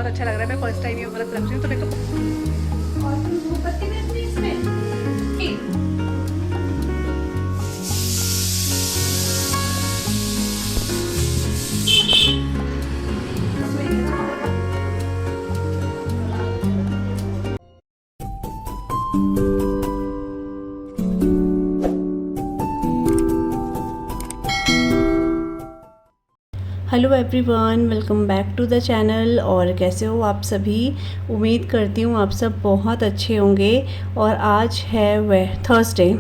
अच्छा लग रहा है। मैं फर्स्ट टाइम ये वाला कर रही हूँ तो मेरे को। और तुम धूप बत्ती में अपनी इसमें ठीक। Hello everyone, welcome back to the channel. और कैसे हो आप सभी? उम्मीद करती हूँ आप सब बहुत अच्छे होंगे। और आज है वह थर्सडे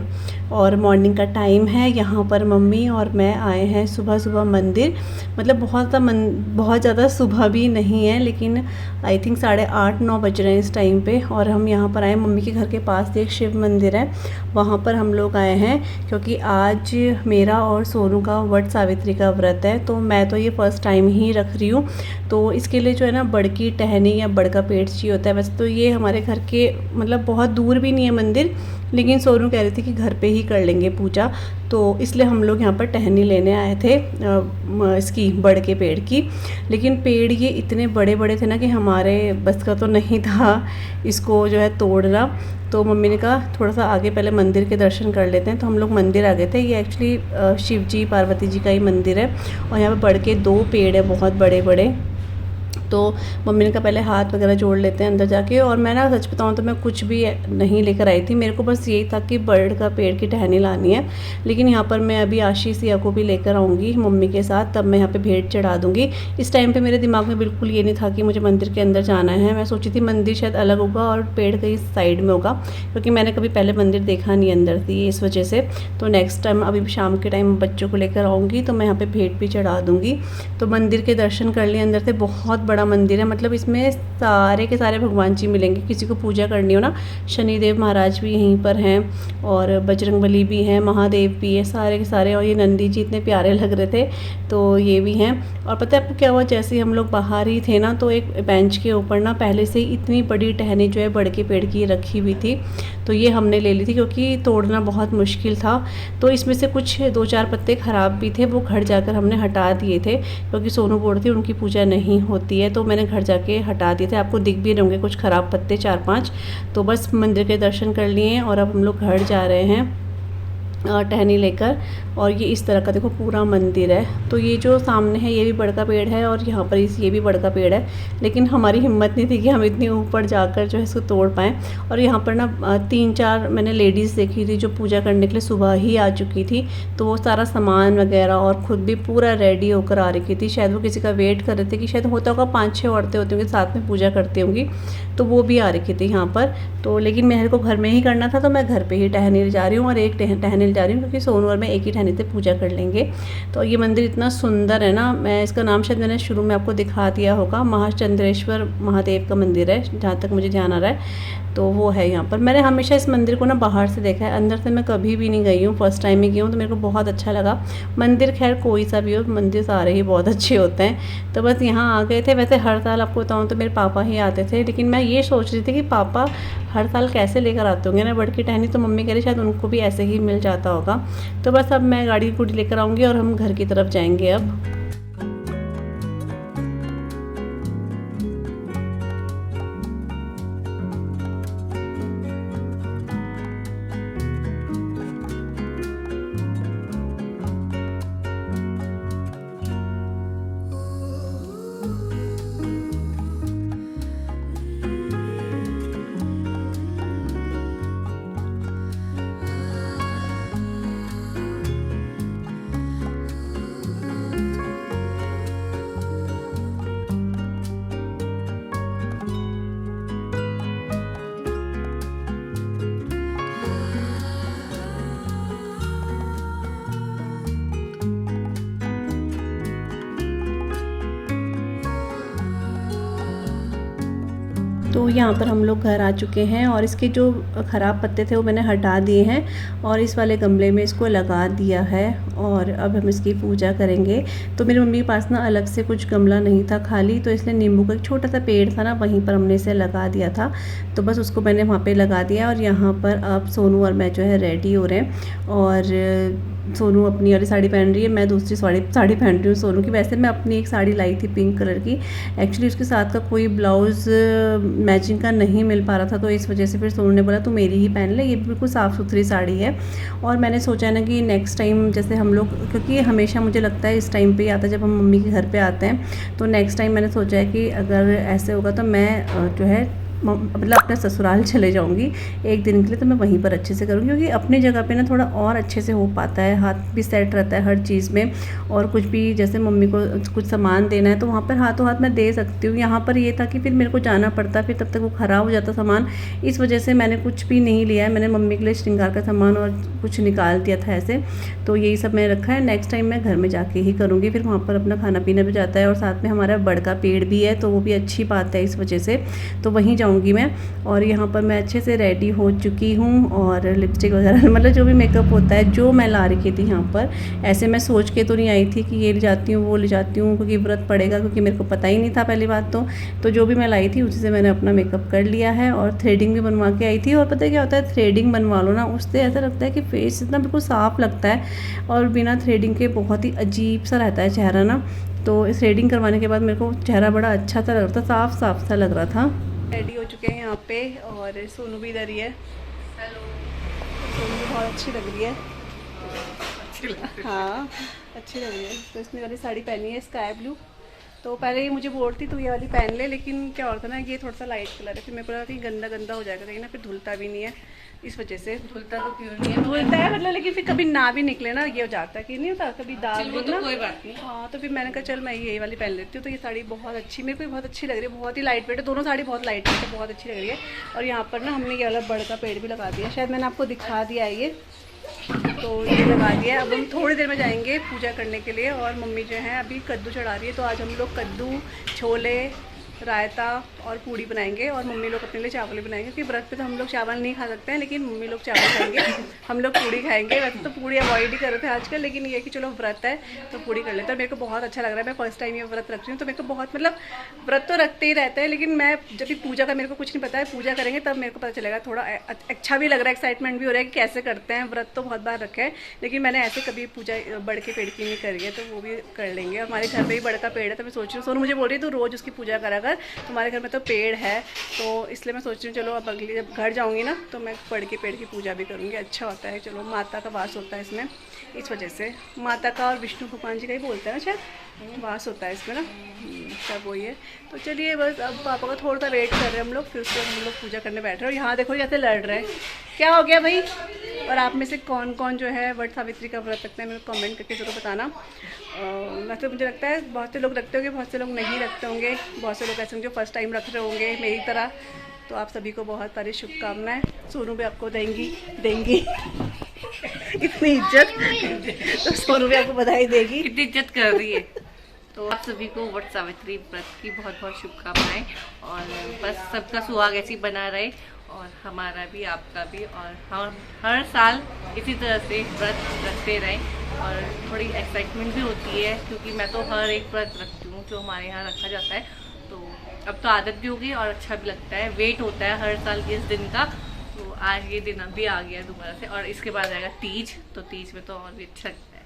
और मॉर्निंग का टाइम है। यहाँ पर मम्मी और मैं आए हैं सुबह सुबह मंदिर। मतलब बहुत ज़्यादा सुबह भी नहीं है, लेकिन आई थिंक 8:30-9 बज रहे हैं इस टाइम पे। और हम यहाँ पर आए, मम्मी के घर के पास एक शिव मंदिर है, वहाँ पर हम लोग आए हैं क्योंकि आज मेरा और सोनू का वट सावित्री का व्रत है। तो मैं तो ये फ़र्स्ट टाइम ही रख रही हूँ, तो इसके लिए जो है ना बड़की टहनी या बड़का पेड़ चाहिए होता है। वैसे तो ये हमारे घर के मतलब बहुत दूर भी नहीं है मंदिर, लेकिन सोनू कह रही थी कि घर पे ही कर लेंगे पूजा, तो इसलिए हम लोग यहाँ पर टहनी लेने आए थे इसकी बड़ के पेड़ की। लेकिन पेड़ ये इतने बड़े बड़े थे ना कि हमारे बस का तो नहीं था इसको जो है तोड़ना। तो मम्मी ने कहा थोड़ा सा आगे पहले मंदिर के दर्शन कर लेते हैं, तो हम लोग मंदिर आ गए थे। ये एक्चुअली शिव जी पार्वती जी का ही मंदिर है और यहाँ पर बड़ के 2 पेड़ है बहुत बड़े बड़े। तो मम्मी ने कहा पहले हाथ वगैरह जोड़ लेते हैं अंदर जाके। और मैं ना सच बताऊँ तो मैं कुछ भी नहीं लेकर आई थी, मेरे को बस यही था कि बर्ड का पेड़ की टहनी लानी है। लेकिन यहाँ पर मैं अभी आशीष सिया को भी लेकर आऊँगी मम्मी के साथ, तब मैं यहाँ पे भेंट चढ़ा दूँगी। इस टाइम पे मेरे दिमाग में बिल्कुल ये नहीं था कि मुझे मंदिर के अंदर जाना है। मैं सोची थी मंदिर शायद अलग होगा और पेड़ कहीं साइड में होगा, क्योंकि मैंने कभी पहले मंदिर देखा नहीं अंदर थी इस वजह से। तो नेक्स्ट टाइम अभी शाम के टाइम बच्चों को लेकर आऊँगी तो मैं यहाँ पर भेंट भी चढ़ा दूँगी। तो मंदिर के दर्शन कर लिए अंदर से। बहुत बड़ा मंदिर है, मतलब इसमें सारे के सारे भगवान जी मिलेंगे। किसी को पूजा करनी हो ना, शनिदेव महाराज भी यहीं पर हैं और बजरंगबली भी हैं, महादेव भी है, सारे के सारे। और ये नंदी जी इतने प्यारे लग रहे थे, तो ये भी हैं। और पता है आपको क्या हुआ, जैसे ही हम लोग बाहर ही थे ना, तो एक बेंच के ऊपर ना पहले से ही इतनी बड़ी टहनी जो है बड़ के पेड़ की रखी हुई थी, तो ये हमने ले ली थी क्योंकि तोड़ना बहुत मुश्किल था। तो इसमें से कुछ 2-4 पत्ते ख़राब भी थे, वो घर जाकर हमने हटा दिए थे क्योंकि सोनू बोल रही थी उनकी पूजा नहीं होती है, तो मैंने घर जाके हटा दिए थे। आपको दिख भी रहेंगे कुछ ख़राब पत्ते 4-5। तो बस मंदिर के दर्शन कर लिए हैं और अब हम लोग घर जा रहे हैं टहनी लेकर। और ये इस तरह का देखो पूरा मंदिर है। तो ये जो सामने है ये भी बड़ का पेड़ है और यहाँ पर ये भी बड़ का पेड़ है, लेकिन हमारी हिम्मत नहीं थी कि हम इतनी ऊपर जाकर जो है इसको तोड़ पाएँ। और यहाँ पर ना 3-4 मैंने लेडीज़ देखी थी जो पूजा करने के लिए सुबह ही आ चुकी थी, तो वो सारा सामान वगैरह और ख़ुद भी पूरा रेडी होकर आ रखी थी। शायद वो किसी का वेट कर रहे थे कि शायद होता होगा 5-6 औरतें होती होंगी साथ में पूजा करती होंगी, तो वो भी आ रखी थी यहाँ पर। तो लेकिन मेरे को घर में ही करना था, तो मैं घर पर ही टहनी जा रही हूँ और एक टहनी जा रही हूँ क्योंकि सोनू और मैं एक ही टहनी से पूजा कर लेंगे। तो ये मंदिर इतना सुंदर है ना, मैं इसका नाम शायद मैंने शुरू में आपको दिखा दिया होगा, महाचंद्रेश्वर महादेव का मंदिर है जहाँ तक मुझे ध्यान आ रहा है। तो वो है यहाँ पर। मैंने हमेशा इस मंदिर को ना बाहर से देखा है, अंदर से मैं कभी भी नहीं गई हूँ, फर्स्ट टाइम ही गई हूँ, तो मेरे को बहुत अच्छा लगा। मंदिर खैर कोई सा भी हो, मंदिर सारे ही बहुत अच्छे होते हैं। तो बस यहाँ आ गए थे। वैसे हर साल आपको बताऊँ तो मेरे पापा ही आते थे, लेकिन मैं ये सोच रही थी कि पापा हर साल कैसे लेकर आते होंगे ना बड़ की टहनी, तो मम्मी कह रही शायद उनको भी ऐसे ही मिल जाता होगा। तो बस अब मैं गाड़ी गुड़ी लेकर आऊँगी और हम घर की तरफ जाएंगे अब। तो यहाँ पर हम लोग घर आ चुके हैं और इसके जो ख़राब पत्ते थे वो मैंने हटा दिए हैं और इस वाले गमले में इसको लगा दिया है और अब हम इसकी पूजा करेंगे। तो मेरी मम्मी के पास ना अलग से कुछ गमला नहीं था खाली, तो इसलिए नींबू का एक छोटा सा पेड़ था ना, वहीं पर हमने इसे लगा दिया था। तो बस उसको मैंने वहाँ पे लगा दिया और यहाँ पर अब सोनू और मैं जो है रेडी हो रहे हैं। और सोनू अपनी वाली साड़ी पहन रही है, मैं दूसरी साड़ी पहन रही हूँ सोनू की। वैसे मैं अपनी एक साड़ी लाई थी पिंक कलर की, एक्चुअली उसके साथ का कोई ब्लाउज़ मैचिंग का नहीं मिल पा रहा था, तो इस वजह से फिर सोनू ने बोला तू मेरी ही पहन ले, ये बिल्कुल साफ़ सुथरी साड़ी है। और मैंने सोचा ना कि नेक्स्ट टाइम जैसे हम लोग, क्योंकि हमेशा मुझे लगता है इस टाइम पे ही आता है जब हम मम्मी के घर पे आते हैं, तो नेक्स्ट टाइम मैंने सोचा है कि अगर ऐसे होगा तो मैं जो है मतलब अपने ससुराल चले जाऊंगी एक दिन के लिए, तो मैं वहीं पर अच्छे से करूँगी, क्योंकि अपनी जगह पे ना थोड़ा और अच्छे से हो पाता है, हाथ भी सेट रहता है हर चीज़ में। और कुछ भी जैसे मम्मी को कुछ सामान देना है तो वहाँ पर हाथों हाथ मैं दे सकती हूँ। यहाँ पर ये था कि फिर मेरे को जाना पड़ता, फिर तब तक वो ख़राब हो जाता सामान, इस वजह से मैंने कुछ भी नहीं लिया है। मैंने मम्मी के लिए श्रृंगार का सामान और कुछ निकाल दिया था ऐसे, तो यही सब मैंने रखा है। नेक्स्ट टाइम मैं घर में जाके ही करूँगी, फिर वहाँ पर अपना खाना पीना भी जाता है, और साथ में हमारा बड़ का पेड़ भी है, तो वो भी अच्छी बात है इस वजह से, तो वहीं जाऊँगी मैं। और यहाँ पर मैं अच्छे से रेडी हो चुकी हूँ, और लिपस्टिक वगैरह मतलब जो भी मेकअप होता है जो मैं ला रखी थी यहाँ पर, ऐसे मैं सोच के तो नहीं आई थी कि ये ले जाती हूँ वो ले जाती हूँ, क्योंकि व्रत पड़ेगा, क्योंकि मेरे को पता ही नहीं था पहली बात तो जो भी मैं लाई थी उसी से मैंने अपना मेकअप कर लिया है, और थ्रेडिंग भी बनवा के आई थी। और पता है क्या होता है, थ्रेडिंग बनवा लो ना, उससे ऐसा लगता है कि फेस इतना बिल्कुल साफ़ लगता है, और बिना थ्रेडिंग के बहुत ही अजीब सा रहता है चेहरा ना। तो थ्रेडिंग करवाने के बाद मेरे को चेहरा बड़ा अच्छा सा लग रहा था, साफ़ साफ़ सा लग रहा था। रेडी हो चुके हैं यहाँ पे, और सोनू भी इधर ही है। हेलो। सोनू भी बहुत अच्छी लग रही है, हाँ अच्छी लग रही है। तो इसने वाली साड़ी पहनी है स्काई ब्लू, तो पहले ये मुझे बोलती तो ये वाली पहन ले, लेकिन क्या होता ना, ये थोड़ा सा लाइट कलर है, फिर मेरे को लगा कि गंदा गंदा हो जाएगा, लेकिन ना फिर धुलता भी नहीं है, इस वजह से। धुलता तो क्यों नहीं है, धुलता है मतलब, लेकिन फिर कभी ना भी निकले ना, ये हो जाता है कि नहीं होता, कभी दाग भी ना, कोई बात नहीं। हाँ, तो फिर मैंने कहा चल मैं यही वाली पहन लेती हूँ। तो ये साड़ी बहुत अच्छी, मेरे को भी बहुत अच्छी लग रही है, बहुत ही लाइट वेट है, दोनों साड़ी बहुत लाइट वेट है, बहुत अच्छी लग रही है। और यहाँ पर ना हमने ये वाला बड़ का पेड़ भी लगा दिया, शायद मैंने आपको दिखा दिया है ये, तो ये लगा दिया। अब हम थोड़ी देर में जाएंगे पूजा करने के लिए, और मम्मी जो है अभी कद्दू चढ़ा रही है, तो आज हम लोग कद्दू, छोले, रायता और पूड़ी बनाएंगे, और मम्मी लोग अपने लिए चावल बनाएंगे, क्योंकि व्रत पे तो हम लोग चावल नहीं खा सकते हैं, लेकिन मम्मी लोग चावल खाएंगे, हम लोग पूड़ी खाएंगे। वैसे तो पूड़ी अवॉइड ही कर रहे थे आजकल, लेकिन ये कि चलो व्रत है तो पूड़ी कर लेते हैं। मेरे को बहुत अच्छा लग रहा है, मैं फर्स्ट टाइम ये व्रत रख रही हूँ, तो मेरे को बहुत मतलब व्रत तो रखते ही रहते हैं, लेकिन मैं जब भी पूजा का मेरे को कुछ नहीं पता है, पूजा करेंगे तब मेरे को पता चलेगा, थोड़ा अच्छा भी लग रहा है, एक्साइटमेंट भी हो रहा है कि कैसे करते हैं। व्रत तो बहुत बार रखे हैं, लेकिन मैंने ऐसे कभी पूजा बड़ के पेड़ की नहीं करी है, तो वो भी कर लेंगे। हमारे घर में ही बड़ का पेड़ है, तो मैं सोच रही हूँ, सोनू मुझे बोल रही है तू रोज़ उसकी पूजा करा कर, तुम्हारे घर में तो पेड़ है, तो इसलिए मैं सोच रही हूँ चलो अब अगली जब घर जाऊँगी ना, तो मैं बड़ के पेड़ की पूजा भी करूँगी, अच्छा होता है। चलो, माता का वास होता है इसमें, इस वजह से माता का और विष्णु भगवान जी का ही बोलते हैं ना शायद, वास होता है इसमें ना, सब वही है। तो चलिए बस अब पापा का थोड़ा सा वेट कर रहे हैं हम लोग, फिर उसके बाद हम लोग पूजा करने बैठ रहे हैं। और यहाँ देखो कैसे लड़ रहे हैं, क्या हो गया भाई। और आप में से कौन कौन जो है वट सावित्री का व्रत रखते हैं, मेरे को कमेंट करके ज़रूर बताना। वैसे मुझे लगता है बहुत से लोग रखते होंगे, बहुत से लोग नहीं रखते होंगे, बहुत से लोग ऐसे होंगे जो फर्स्ट टाइम रख रहे होंगे मेरी तरह। तो आप सभी को बहुत सारी शुभकामनाएं। सोनू भी आपको देंगी इतनी इज्जत, तो सोनू भी आपको बधाई देगी, कितनी इज्जत कर रही है। तो आप सभी को वट सावित्री व्रत की बहुत बहुत शुभकामनाएं, और बस सबका सुहाग ऐसे ही बना रहे, और हमारा भी आपका भी, और हम हर साल इसी तरह से व्रत रखते रहें। और थोड़ी एक्साइटमेंट भी होती है, क्योंकि मैं तो हर एक व्रत रखती हूँ जो हमारे यहाँ रखा जाता है, तो अब तो आदत भी हो गई और अच्छा भी लगता है। वेट होता है हर साल इस दिन का, तो आज ये दिन अभी आ गया दोबारा से, और इसके बाद आएगा तीज, तो तीज में तो और भी अच्छा लगता है।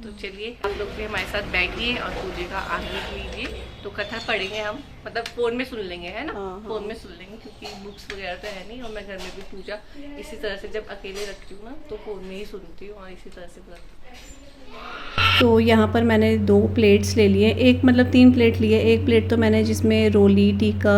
तो चलिए आप लोग भी हमारे साथ बैठिए और पूजे का आनंद लीजिए। तो कथा पढ़ेंगे हम, मतलब फ़ोन में सुन लेंगे, है ना। फ़ोन में सुन लेंगे, क्योंकि बुक्स वगैरह तो है नहीं, और मैं घर में भी पूजा इसी तरह से जब अकेले रखती हूँ ना, तो फ़ोन में ही सुनती हूँ, और इसी तरह से करती हूँ। तो यहाँ पर मैंने 2 प्लेट्स ले लिए, एक मतलब 3 प्लेट लिए। एक प्लेट तो मैंने जिसमें रोली, टीका,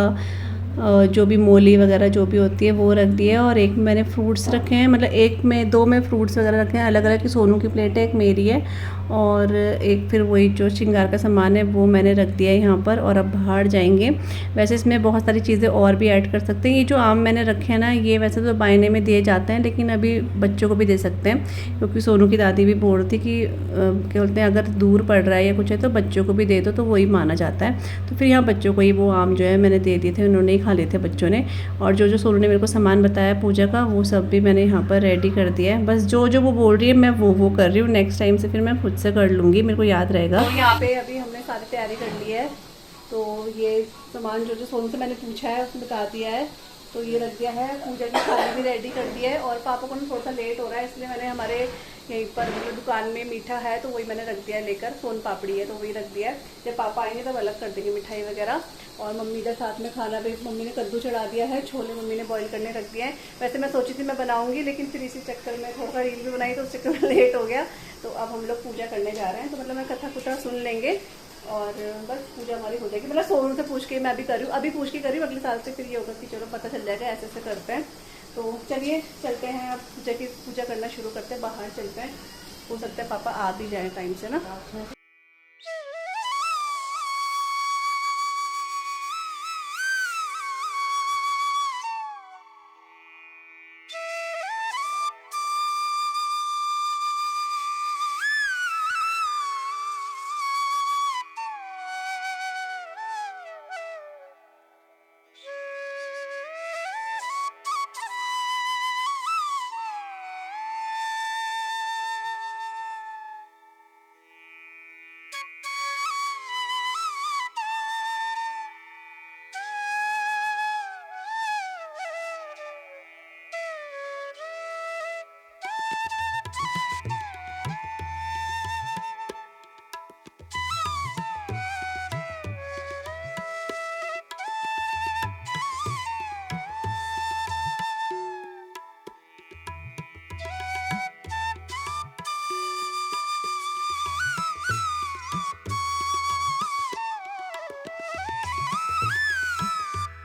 जो भी मोली वगैरह जो भी होती है वो रख दी है, और एक में मैंने फ्रूट्स रखे हैं, मतलब एक में 2 में फ्रूट्स वगैरह रखे हैं अलग अलग, की सोनू की प्लेट है, एक मेरी है, और एक फिर वही जो श्रृंगार का सामान है वो मैंने रख दिया है यहाँ पर। और अब बाहर जाएंगे। वैसे इसमें बहुत सारी चीज़ें और भी ऐड कर सकते हैं। ये जो आम मैंने रखे हैं ना, ये वैसे तो बायने में दिए जाते हैं, लेकिन अभी बच्चों को भी दे सकते हैं, क्योंकि सोनू की दादी भी बोल रही थी कि क्या बोलते हैं, अगर दूर पड़ रहा है या कुछ है तो बच्चों को भी दे दो, तो वही माना जाता है। तो फिर यहाँ बच्चों को ही वो आम जो है मैंने दे दिए थे, उन्होंने ही खा लिए थे बच्चों ने। और जो जो सोनू ने मेरे को सामान बताया पूजा का, वो सब भी मैंने यहाँ पर रेडी कर दिया है। बस जो जो वो बोल रही है मैं वो कर रही हूँ। नेक्स्ट टाइम से फिर मैं खुद से कर लूँगी, मेरे को याद रहेगा। तो यहाँ पे अभी हमने सारी तैयारी कर ली है, तो ये सामान जो जो सोनू से मैंने पूछा है उसने बता दिया है, तो ये रख दिया है। पूजा की थाली भी रेडी कर दी है, और पापा को ना थोड़ा सा लेट हो रहा है, इसलिए मैंने हमारे यहीं पर मतलब दुकान में मीठा है तो वही मैंने रख दिया है लेकर, सोन पापड़ी है तो वही रख दिया है, जब पापा आएंगे तब अलग कर देंगे मिठाई वगैरह। और मम्मी इधर साथ में खाना भी, मम्मी ने कद्दू चढ़ा दिया है, छोले मम्मी ने बॉईल करने रख दिया है। वैसे मैं सोची थी मैं बनाऊंगी, लेकिन फिर इसी चक्कर में थोड़ा सा रील भी बनाई तो उस चक्कर में लेट हो गया। तो अब हम लोग पूजा करने जा रहे हैं, तो मतलब मैं कथा कुथा सुन लेंगे और बस पूजा हमारी हो जाएगी। मतलब सोनू से पूछ के मैं भी कर रही हूँ, अभी पूछ के कर रही हूँ, अगले साल से फिर ये होगा कि चलो पता चल जाएगा ऐसे ऐसे करते हैं। तो चलिए चलते हैं, अब पूजा करना शुरू करते हैं, बाहर चलते हैं, हो सकता है पापा आ भी जाए टाइम से ना।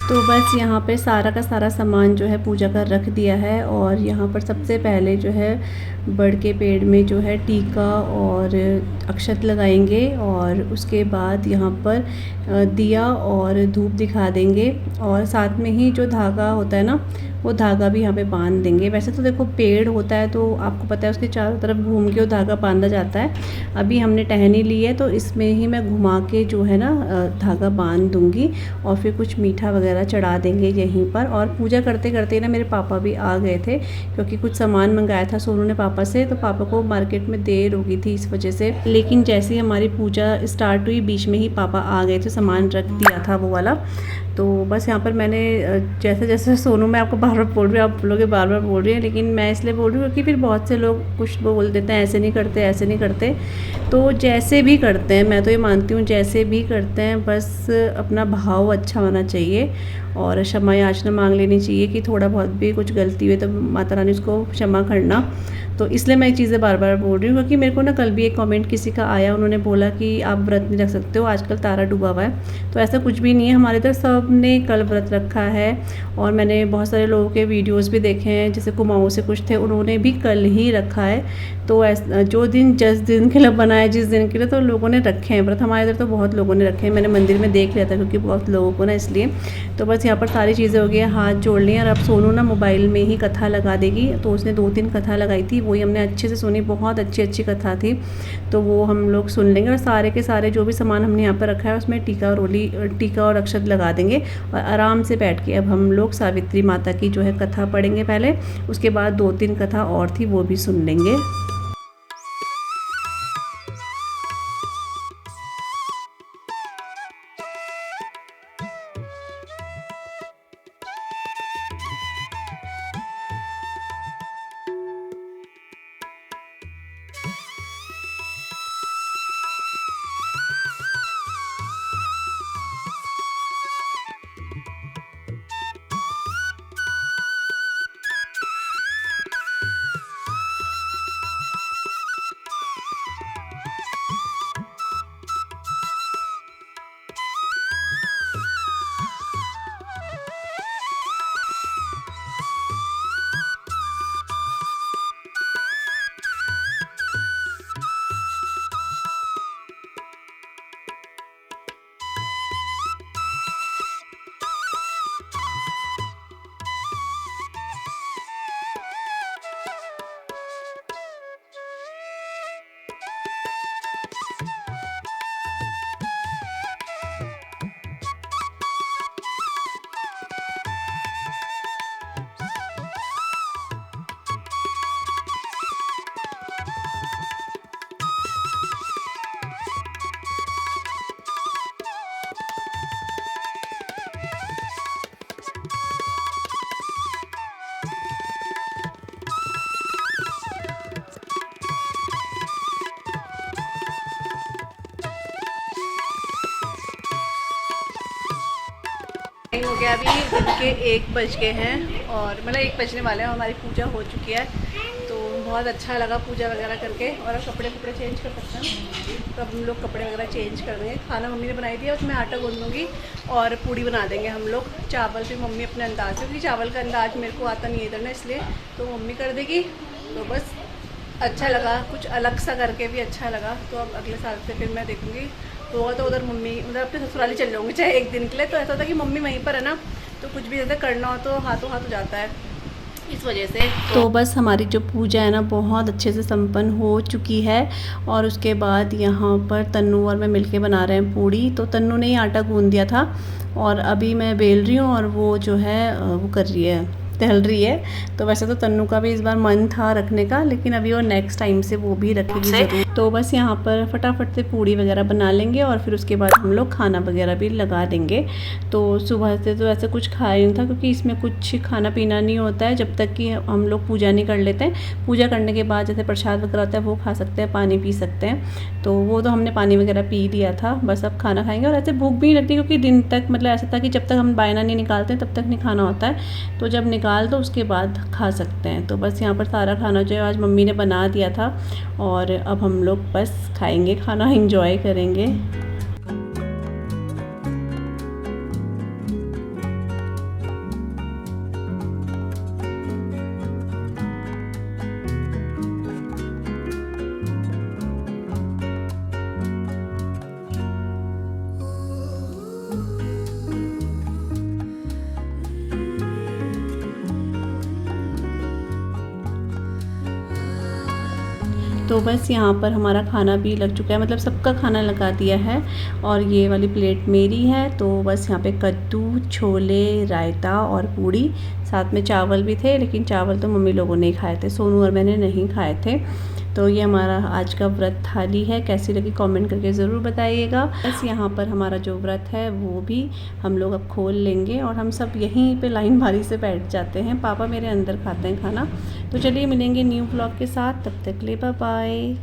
तो बस यहाँ पे सारा का सारा सामान जो है पूजा का रख दिया है। और यहाँ पर सबसे पहले जो है बड़ के पेड़ में जो है टीका और अक्षत लगाएंगे, और उसके बाद यहाँ पर दिया और धूप दिखा देंगे, और साथ में ही जो धागा होता है ना वो धागा भी यहाँ पे बांध देंगे। वैसे तो देखो पेड़ होता है तो आपको पता है उसके चारों तरफ घूम के वो धागा बांधा जाता है। अभी हमने टहनी ली है तो इसमें ही मैं घुमा के जो है ना धागा बांध दूँगी, और फिर कुछ मीठा वगैरह चढ़ा देंगे यहीं पर। और पूजा करते करते ना मेरे पापा भी आ गए थे, क्योंकि कुछ सामान मंगाया था सोनू ने पापा से, तो पापा को मार्केट में देर हो गई थी इस वजह से। लेकिन जैसे ही हमारी पूजा स्टार्ट हुई बीच में ही पापा आ गए थे, सामान रख दिया था वो वाला। तो बस यहाँ पर मैंने जैसे जैसे सोनू, मैं आपको बार बार बोल रही हूँ, आप लोग बार बार बोल रही हैं, लेकिन मैं इसलिए बोल रही हूँ क्योंकि फिर बहुत से लोग कुछ बोल देते हैं ऐसे नहीं करते ऐसे नहीं करते। तो जैसे भी करते हैं, मैं तो ये मानती हूँ जैसे भी करते हैं, बस अपना भाव अच्छा होना चाहिए और क्षमा याचना मांग लेनी चाहिए कि थोड़ा बहुत भी कुछ गलती हुई तो माता रानी उसको क्षमा करना। तो इसलिए मैं ये चीज़ें बार बार बोल रही हूँ, क्योंकि मेरे को ना कल भी एक कमेंट किसी का आया, उन्होंने बोला कि आप व्रत नहीं रख सकते हो, आजकल तारा डूबा हुआ है। तो ऐसा कुछ भी नहीं है, हमारे इधर सब ने कल व्रत रखा है। और मैंने बहुत सारे लोगों के वीडियोस भी देखे हैं, जैसे कुमाऊँ से कुछ थे, उन्होंने भी कल ही रखा है। तो जो दिन जिस दिन के लिए बनाया, जिस दिन के लिए, तो लोगों ने रखे हैं व्रत। हमारे इधर तो बहुत लोगों ने रखे हैं, मैंने मंदिर में देख लिया था क्योंकि बहुत लोगों को ना, इसलिए। तो बस यहाँ पर सारी चीज़ें हो गई, हाथ जोड़ लिए। और अब सोनू ना मोबाइल में ही कथा लगा देगी, तो उसने 2-3 कथा लगाई थी, वही हमने अच्छे से सुनी, बहुत अच्छी अच्छी कथा थी, तो वो हम लोग सुन लेंगे। और सारे के सारे जो भी सामान हमने यहाँ पर रखा है उसमें टीका और अक्षत लगा देंगे, और आराम से बैठ के अब हम लोग सावित्री माता की जो है कथा पढ़ेंगे पहले, उसके बाद 2-3 कथा और थी वो भी सुन लेंगे। टाइम हो गया, अभी दिन के 1 बज गए हैं और मतलब 1 बजने वाले हैं। हमारी पूजा हो चुकी है तो बहुत अच्छा लगा पूजा वगैरह करके। और अब कपड़े चेंज कर सकते हैं तो अब हम लोग कपड़े वगैरह चेंज कर देंगे। खाना मम्मी ने बनाई दिया, उसमें आटा गूंद दूँगी और पूड़ी बना देंगे हम लोग। चावल भी मम्मी अपने अंदाज से, क्योंकि चावल का अंदाज मेरे को आता नहीं है इधर ना, इसलिए तो मम्मी कर देगी। तो बस अच्छा लगा, कुछ अलग सा करके भी अच्छा लगा। तो अब अगले साल से फिर मैं देखूँगी तो होगा तो उधर मम्मी उधर अपने ससुराली चल जाऊँगी चाहे 1 दिन के लिए। तो ऐसा होता है कि मम्मी वहीं पर है ना, तो कुछ भी जैसे करना हो तो हाथों हाथ हो जाता है, इस वजह से। तो बस हमारी जो पूजा है ना बहुत अच्छे से संपन्न हो चुकी है। और उसके बाद यहाँ पर तन्नू और मैं मिलके बना रहे हैं पूड़ी। तो तन्नू ने ही आटा गूंद दिया था और अभी मैं बेल रही हूँ और वो जो है वो कर रही है, टहल रही है। तो वैसे तो तन्नू का भी इस बार मन था रखने का, लेकिन अभी वो नेक्स्ट टाइम से वो भी रखेगी ज़रूर। तो बस यहाँ पर फटाफट से पूड़ी वगैरह बना लेंगे और फिर उसके बाद हम लोग खाना वगैरह भी लगा देंगे। तो सुबह से तो ऐसा कुछ खाया नहीं था, क्योंकि इसमें कुछ खाना पीना नहीं होता है जब तक कि हम लोग पूजा नहीं कर लेते हैं। पूजा करने के बाद जैसे प्रसाद वगैरह होता है वो खा सकते हैं, पानी पी सकते हैं। तो वो तो हमने पानी वगैरह पी लिया था, बस अब खाना खाएंगे। और ऐसे भूख भी नहीं लगती, क्योंकि दिन तक मतलब ऐसा था कि जब तक हम बायना नहीं निकालते तब तक नहीं खाना होता है। तो जब निकाल दो उसके बाद खा सकते हैं। तो बस यहाँ पर सारा खाना जो है आज मम्मी ने बना दिया था और अब हम लोग बस खाएंगे, खाना एंजॉय करेंगे। तो बस यहाँ पर हमारा खाना भी लग चुका है, मतलब सबका खाना लगा दिया है। और ये वाली प्लेट मेरी है। तो बस यहाँ पे कद्दू, छोले, रायता और पूड़ी, साथ में चावल भी थे, लेकिन चावल तो मम्मी लोगों ने खाए थे, सोनू और मैंने नहीं खाए थे। तो ये हमारा आज का व्रत थाली है। कैसी लगी कमेंट करके ज़रूर बताइएगा। बस यहाँ पर हमारा जो व्रत है वो भी हम लोग अब खोल लेंगे और हम सब यहीं पे लाइन भारी से बैठ जाते हैं। पापा मेरे अंदर खाते हैं खाना। तो चलिए मिलेंगे न्यू व्लॉग के साथ, तब तक के लिए बाय बाय।